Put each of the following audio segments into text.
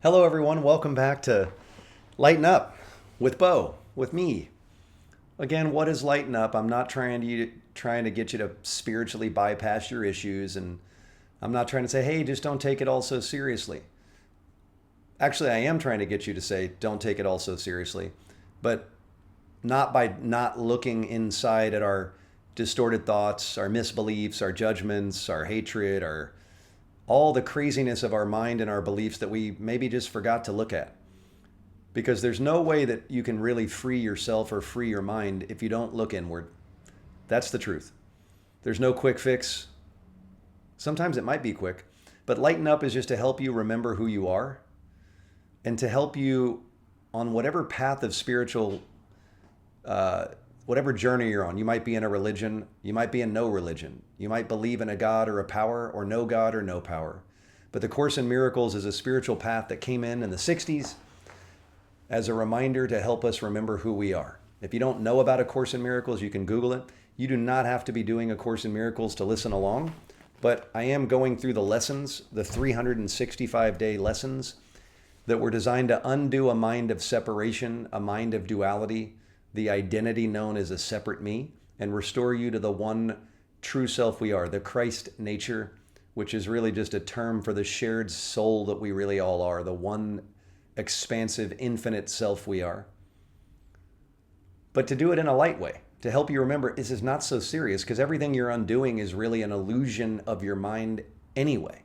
Hello, everyone. Welcome back to Lighten Up with Bo, with me. Again, what is Lighten Up? I'm not trying to get you to spiritually bypass your issues, and I'm not trying to say, hey, just don't take it all so seriously. Actually, I am trying to get you to say, don't take it all so seriously, but not by not looking inside at our distorted thoughts, our misbeliefs, our judgments, our hatred, our all the craziness of our mind and our beliefs that we maybe just forgot to look at. Because there's no way that you can really free yourself or free your mind if you don't look inward. That's the truth. There's no quick fix. Sometimes it might be quick, but Lighten Up is just to help you remember who you are and to help you on whatever path of spiritual, whatever journey you're on. You might be in a religion, you might be in no religion. You might believe in a God or a power, or no God or no power. But the Course in Miracles is a spiritual path that came in the 60s as a reminder to help us remember who we are. If you don't know about A Course in Miracles, you can Google it. You do not have to be doing A Course in Miracles to listen along, but I am going through the lessons, the 365-day lessons that were designed to undo a mind of separation, a mind of duality, the identity known as a separate me, and restore you to the one true self we are, the Christ nature, which is really just a term for the shared soul that we really all are, the one expansive, infinite self we are. But to do it in a light way, to help you remember this is not so serious, because everything you're undoing is really an illusion of your mind anyway.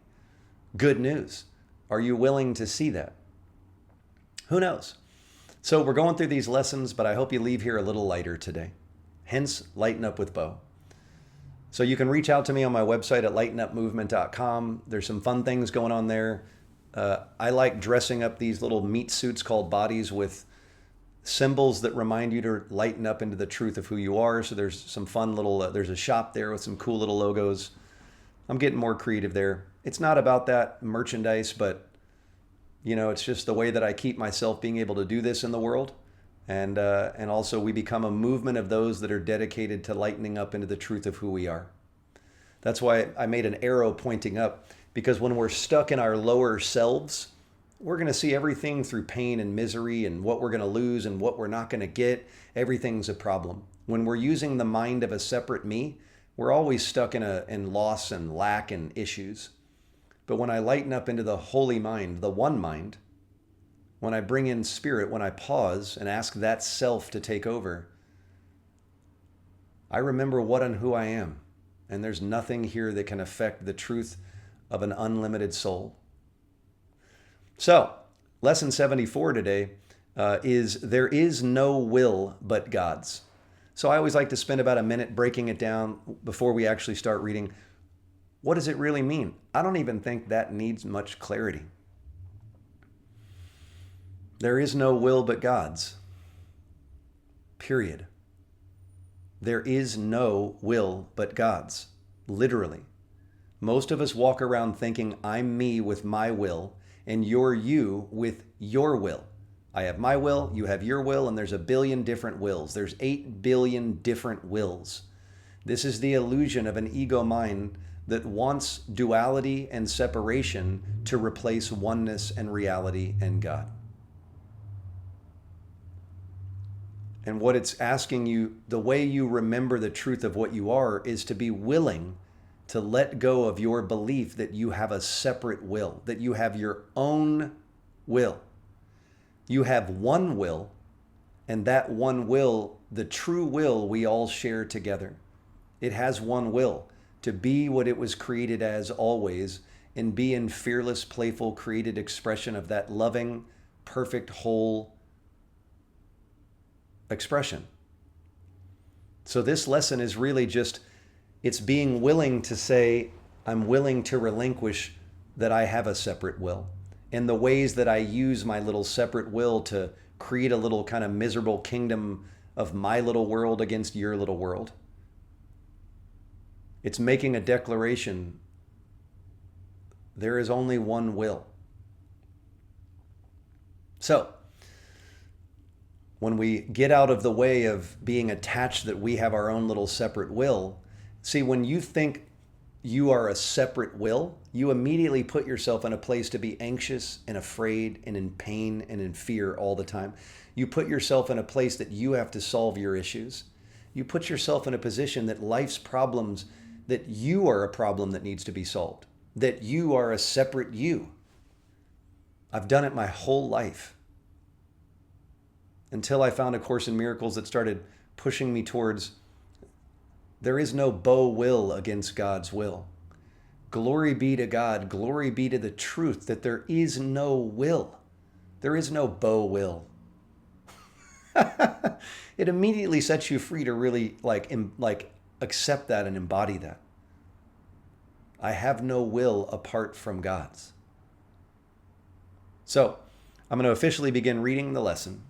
Good news. Are you willing to see that? Who knows? So we're going through these lessons, but I hope you leave here a little lighter today. Hence, Lighten Up with Bo. So you can reach out to me on my website at lightenupmovement.com. There's some fun things going on there. I like dressing up these little meat suits called bodies with symbols that remind you to lighten up into the truth of who you are. So there's some fun little, there's a shop there with some cool little logos. I'm getting more creative there. It's not about that merchandise, but it's just the way that I keep myself being able to do this in the world. And also we become a movement of those that are dedicated to lightening up into the truth of who we are. That's why I made an arrow pointing up, because when we're stuck in our lower selves, we're going to see everything through pain and misery and what we're going to lose and what we're not going to get. Everything's a problem. When we're using the mind of a separate me, we're always stuck in loss and lack and issues. But when I lighten up into the holy mind, the one mind, when I bring in spirit, when I pause and ask that self to take over, I remember what and who I am. And there's nothing here that can affect the truth of an unlimited soul. So, lesson 74 today is there is no will but God's. So I always like to spend about a minute breaking it down before we actually start reading. What does it really mean? I don't even think that needs much clarity. There is no will but God's. Period. There is no will but God's. Literally. Most of us walk around thinking I'm me with my will and you're you with your will. I have my will, you have your will, and there's a billion different wills. There's 8 billion different wills. This is the illusion of an ego mind that wants duality and separation to replace oneness and reality and God. And what it's asking you, the way you remember the truth of what you are, is to be willing to let go of your belief that you have a separate will, that you have your own will. You have one will, and that one will, the true will we all share together. It has one will, to be what it was created as always, and be in fearless, playful, created expression of that loving, perfect, whole expression. So this lesson is really just, it's being willing to say, I'm willing to relinquish that I have a separate will. And the ways that I use my little separate will to create a little kind of miserable kingdom of my little world against your little world. It's making a declaration. There is only one will. So, when we get out of the way of being attached that we have our own little separate will, see, when you think you are a separate will, you immediately put yourself in a place to be anxious and afraid and in pain and in fear all the time. You put yourself in a place that you have to solve your issues. You put yourself in a position that life's problems, that you are a problem that needs to be solved, that you are a separate you. I've done it my whole life until I found A Course in Miracles that started pushing me towards there is no bow will against God's will. Glory be to God. Glory be to the truth that there is no will. There is no bow will. It immediately sets you free to really like accept that and embody that. I have no will apart from God's. So I'm going to officially begin reading the lesson.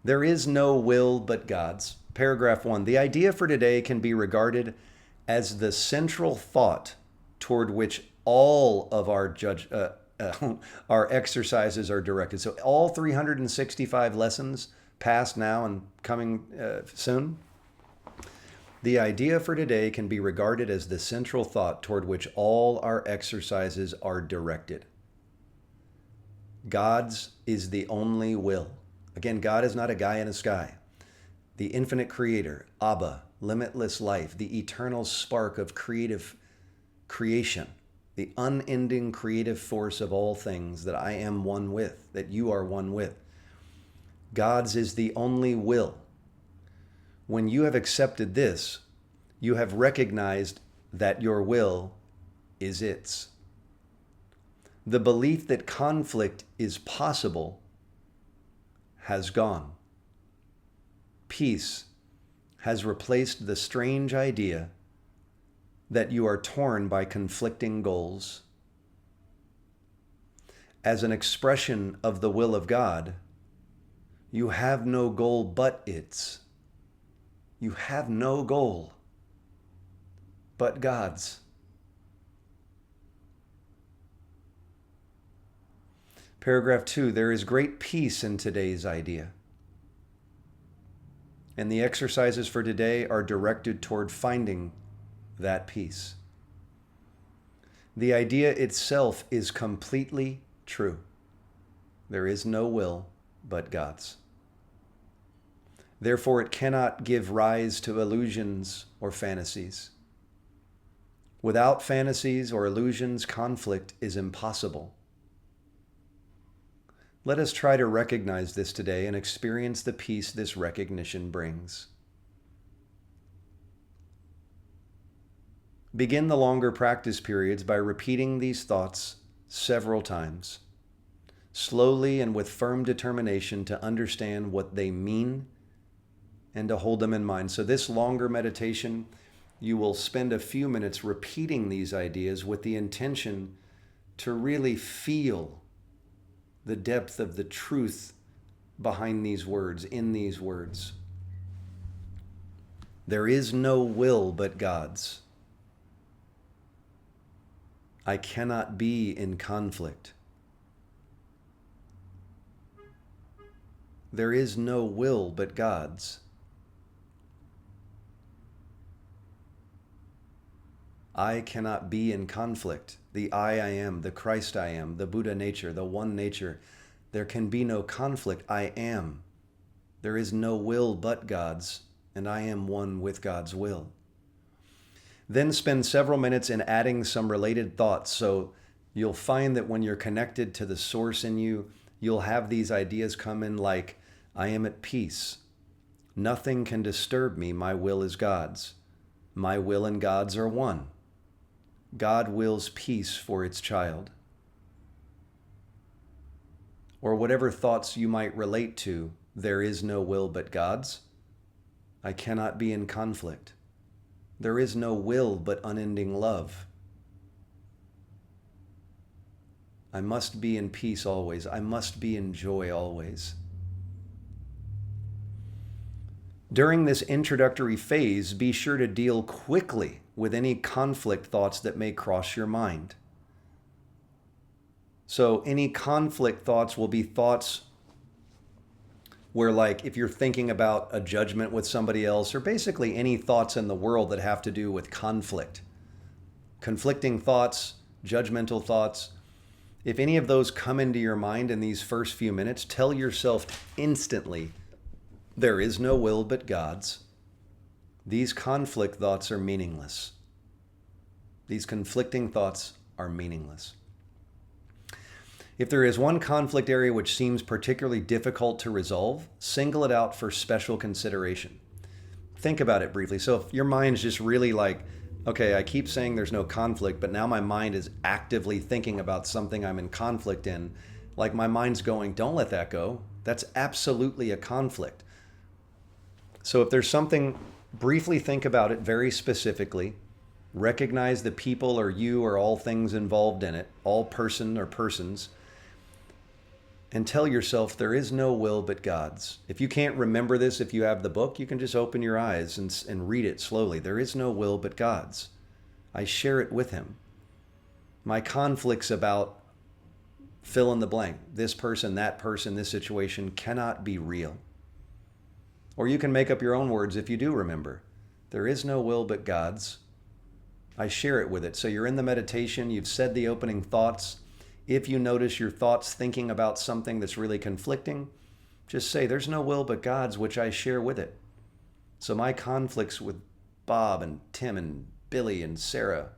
There is no will but God's. Paragraph 1. The idea for today can be regarded as the central thought toward which all of our our exercises are directed. So all 365 lessons past, now, and coming soon. The idea for today can be regarded as the central thought toward which all our exercises are directed. God's is the only will. Again, God is not a guy in the sky. The infinite creator, Abba, limitless life, the eternal spark of creation, the unending creative force of all things that I am one with, that you are one with. God's is the only will. When you have accepted this, you have recognized that your will is its. The belief that conflict is possible has gone. Peace has replaced the strange idea that you are torn by conflicting goals. As an expression of the will of God, you have no goal but its. You have no goal but God's. Paragraph 2, there is great peace in today's idea. And the exercises for today are directed toward finding that peace. The idea itself is completely true. There is no will but God's. Therefore, it cannot give rise to illusions or fantasies. Without fantasies or illusions, conflict is impossible. Let us try to recognize this today and experience the peace this recognition brings. Begin the longer practice periods by repeating these thoughts several times, slowly and with firm determination to understand what they mean and to hold them in mind. So this longer meditation, you will spend a few minutes repeating these ideas with the intention to really feel the depth of the truth behind these words, in these words. There is no will but God's. I cannot be in conflict. There is no will but God's. I cannot be in conflict. The I am, the Christ I am, the Buddha nature, the one nature. There can be no conflict. I am. There is no will but God's, and I am one with God's will. Then spend several minutes in adding some related thoughts. So you'll find that when you're connected to the source in you, you'll have these ideas come in like, I am at peace. Nothing can disturb me. My will is God's. My will and God's are one. God wills peace for its child. Or whatever thoughts you might relate to, there is no will but God's. I cannot be in conflict. There is no will but unending love. I must be in peace always. I must be in joy always. During this introductory phase, be sure to deal quickly with any conflict thoughts that may cross your mind. So any conflict thoughts will be thoughts where, like, if you're thinking about a judgment with somebody else, or basically any thoughts in the world that have to do with conflict, conflicting thoughts, judgmental thoughts. If any of those come into your mind in these first few minutes, tell yourself instantly, there is no will but God's. These conflict thoughts are meaningless. These conflicting thoughts are meaningless. If there is one conflict area which seems particularly difficult to resolve, single it out for special consideration. Think about it briefly. So if your mind's just really like, okay, I keep saying there's no conflict, but now my mind is actively thinking about something I'm in conflict in, like my mind's going, don't let that go. That's absolutely a conflict. So if there's something, briefly think about it very specifically. Recognize the people or you or all things involved in it, all person or persons, and tell yourself there is no will but God's. If you can't remember this, if you have the book, you can just open your eyes and read it slowly. There is no will but God's. I share it with him. My conflicts about fill in the blank, this person, this situation cannot be real. Or you can make up your own words if you do remember. There is no will but God's. I share it with it. So you're in the meditation, you've said the opening thoughts. If you notice your thoughts thinking about something that's really conflicting, just say, there's no will but God's, which I share with it. So my conflicts with Bob and Tim and Billy and Sarah,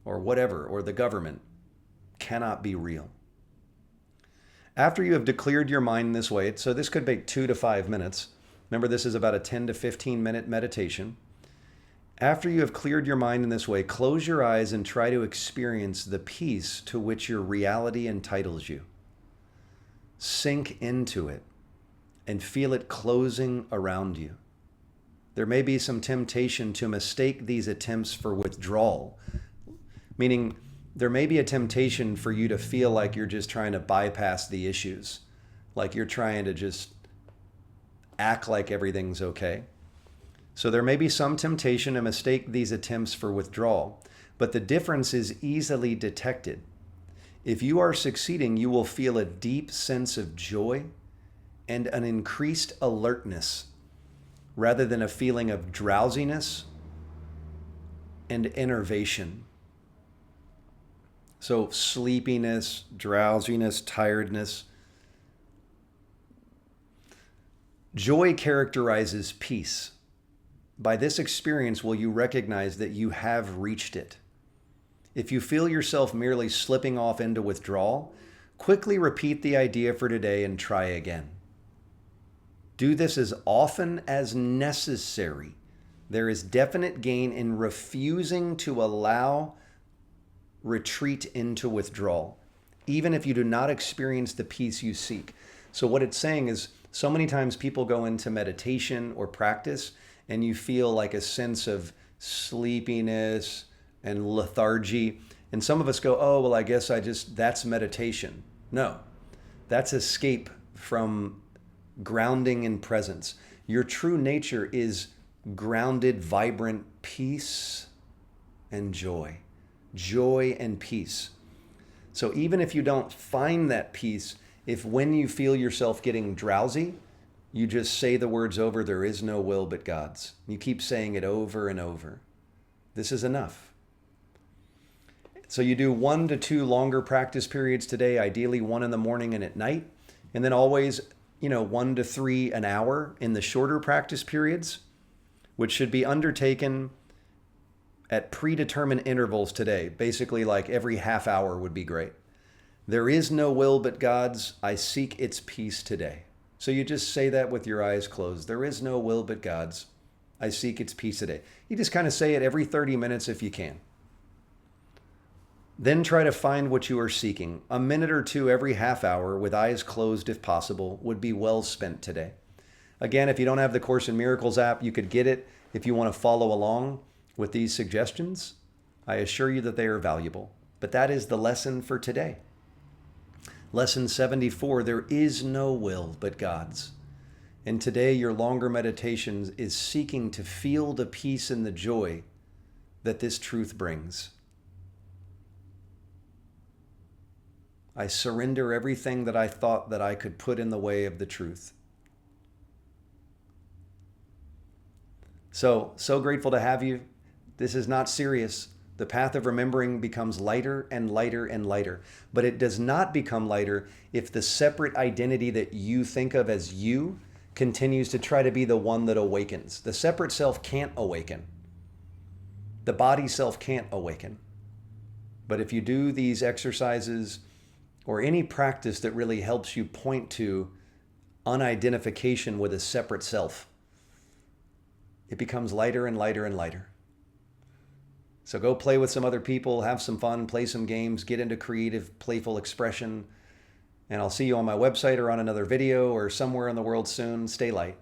or whatever, or the government, cannot be real. After you have declared your mind in this way, so this could take 2 to 5 minutes. Remember, this is about a 10 to 15 minute meditation. After you have cleared your mind in this way, close your eyes and try to experience the peace to which your reality entitles you. Sink into it and feel it closing around you. There may be some temptation to mistake these attempts for withdrawal, meaning there may be a temptation for you to feel like you're just trying to bypass the issues, like you're trying to just act like everything's okay. So there may be some temptation to mistake these attempts for withdrawal, but the difference is easily detected. If you are succeeding, you will feel a deep sense of joy and an increased alertness rather than a feeling of drowsiness and enervation. So sleepiness, drowsiness, tiredness. Joy characterizes peace. By this experience will you recognize that you have reached it. If you feel yourself merely slipping off into withdrawal, quickly repeat the idea for today and try again. Do this as often as necessary. There is definite gain in refusing to allow retreat into withdrawal, even if you do not experience the peace you seek. So what it's saying is, so many times people go into meditation or practice and you feel like a sense of sleepiness and lethargy. And some of us go, oh, well, I guess that's meditation. No, that's escape from grounding in presence. Your true nature is grounded, vibrant peace and joy. Joy and peace. So even if you don't find that peace, if when you feel yourself getting drowsy, you just say the words over, there is no will but God's. You keep saying it over and over. This is enough. So you do 1 to 2 longer practice periods today, ideally 1 in the morning and at night, and then always, 1 to 3 an hour in the shorter practice periods, which should be undertaken at predetermined intervals today. Basically, like every half hour would be great. There is no will but God's. I seek its peace today. So you just say that with your eyes closed. There is no will but God's. I seek its peace today. You just kind of say it every 30 minutes if you can. Then try to find what you are seeking. A minute or 2 every half hour with eyes closed if possible would be well spent today. Again, if you don't have the Course in Miracles app, you could get it if you want to follow along with these suggestions. I assure you that they are valuable. But that is the lesson for today. Lesson 74, there is no will but God's. And today your longer meditation is seeking to feel the peace and the joy that this truth brings. I surrender everything that I thought that I could put in the way of the truth. So grateful to have you. This is not serious. The path of remembering becomes lighter and lighter and lighter. But it does not become lighter if the separate identity that you think of as you continues to try to be the one that awakens. The separate self can't awaken. The body self can't awaken. But if you do these exercises or any practice that really helps you point to unidentification with a separate self, it becomes lighter and lighter and lighter. So go play with some other people, have some fun, play some games, get into creative, playful expression. And I'll see you on my website or on another video or somewhere in the world soon. Stay light.